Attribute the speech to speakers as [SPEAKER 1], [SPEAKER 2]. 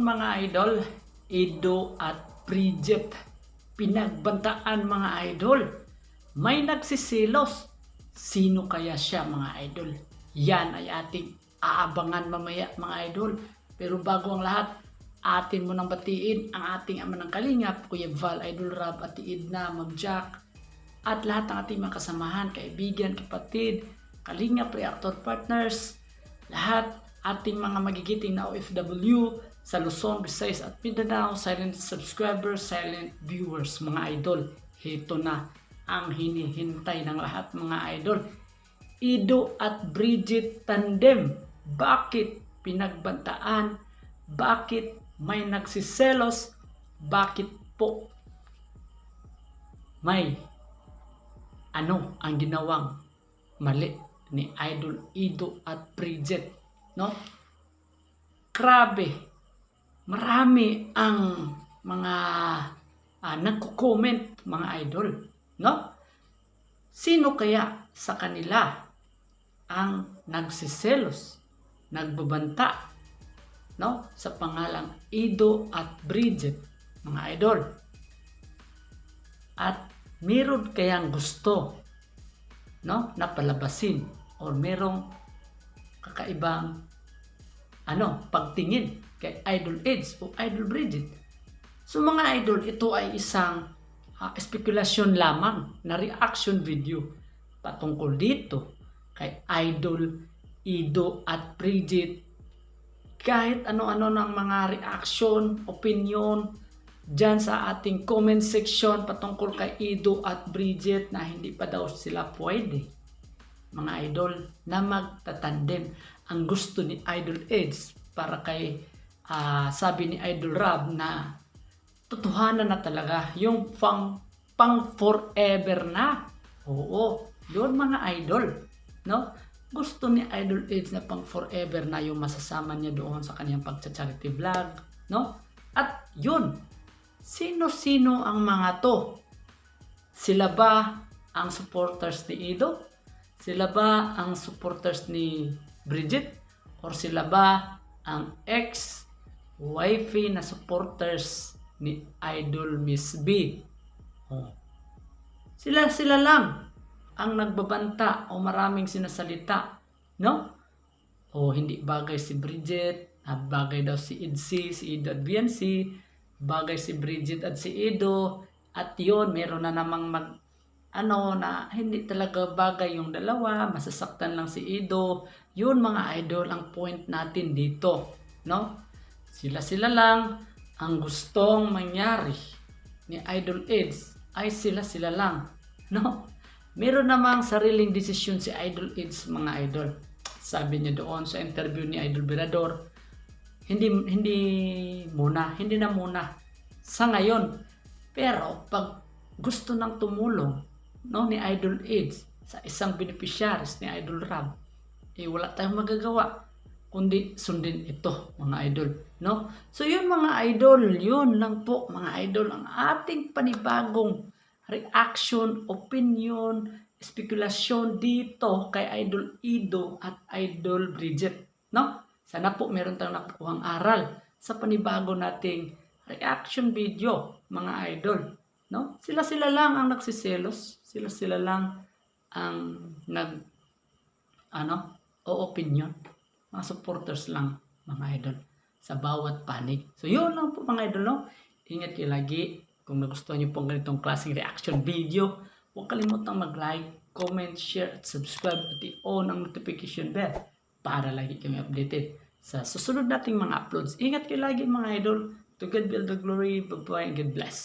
[SPEAKER 1] mga idol, Edo at Bridget, pinagbantaan mga idol. May nagsisilos. Sino kaya siya mga idol? Yan ay ating aabangan mamaya mga idol. Pero bago ang lahat, atin mo nang batiin ang ating ama ng kalingap, Kuya Val, Idol Rab, Ate Edna, Ma'am Jack, at lahat ng ating mga kasamahan, kaibigan, kapatid, kalingap, reactor partners, lahat ating mga magigiting na OFW sa Luzon, Visayas at Mindanao, silent subscribers, silent viewers mga idol. Ito na ang hinihintay ng lahat mga idol. Edo at Bridget tandem. Bakit pinagbantaan? Bakit may nagsiselos? Bakit po may ano ang ginawang mali ni Idol Edo at Bridget, no? Grabe, marami ang mga nagko-comment mga idol, no? Sino kaya sa kanila ang nagsiselos, nagbabanta, no? Sa pangalang Edo at Bridget, mga idol. At meron kayang gusto, no, na palabasin or merong kakaibang pagtingin kay Idol Eds o Idol Bridget. So mga idol, ito ay isang spekulasyon lamang na reaction video patungkol dito kay Idol Edo at Bridget. Kahit ano-ano ng mga reaction, opinion dyan sa ating comment section patungkol kay Edo at Bridget na hindi pa daw sila pwede, mga idol, na magtatandem. Ang gusto ni Idol Eds para kay sabi ni Idol Rab na totohanan na talaga yung pang forever na. Oo, yun mga idol, no? Gusto ni Idol Eds na pang forever na yung masasama niya doon sa kanyang pagcha-charity vlog, no? At yun, sino-sino ang mga to? Sila ba ang supporters ni Edo? Sila ba ang supporters ni Bridget? Or sila ba ang ex-wifey na supporters ni Idol Miss B? Oh. Sila lang ang nagbabanta o maraming sinasalita, no? O hindi bagay si Bridget, bagay daw si Edsy, si Edo at BNC, bagay si Bridget at si Edo, at yun, meron na namang na hindi talaga bagay yung dalawa, masasaktan lang si Edo. Yun mga idol ang point natin dito, no? Sila lang ang gustong mangyari ni Idol Eds ay sila lang, no? Meron namang sariling desisyon si Idol Eds mga idol. Sabi niya doon sa interview ni Idol Berador, hindi na muna sa ngayon. Pero pag gusto nang tumulong, no, ni Idol Eds sa isang beneficiaries ni Idol Rab, wala tayong magagawa kundi sundin ito mga idol, no? So yun mga idol, yun lang po mga idol ang ating panibagong reaction, opinion, spekulasyon dito kay Idol Edo at Idol Bridget, no? Sana po meron tayong nakukuhang aral sa panibago nating reaction video mga idol, no? Sila lang ang nagsiselos, sila lang ang opinion, mga supporters lang mga idol sa bawat panig. So yun lang po mga idol, no? Ingat kayo lagi. Kung nagustuhan niyo po ang ganitong klaseng reaction video, huwag kalimutang mag-like, comment, share at subscribe at i-on ang notification bell para lagi kami updated sa susunod nating mga uploads. Ingat kayo lagi mga idol. To God be all the glory. Bye-bye and God bless.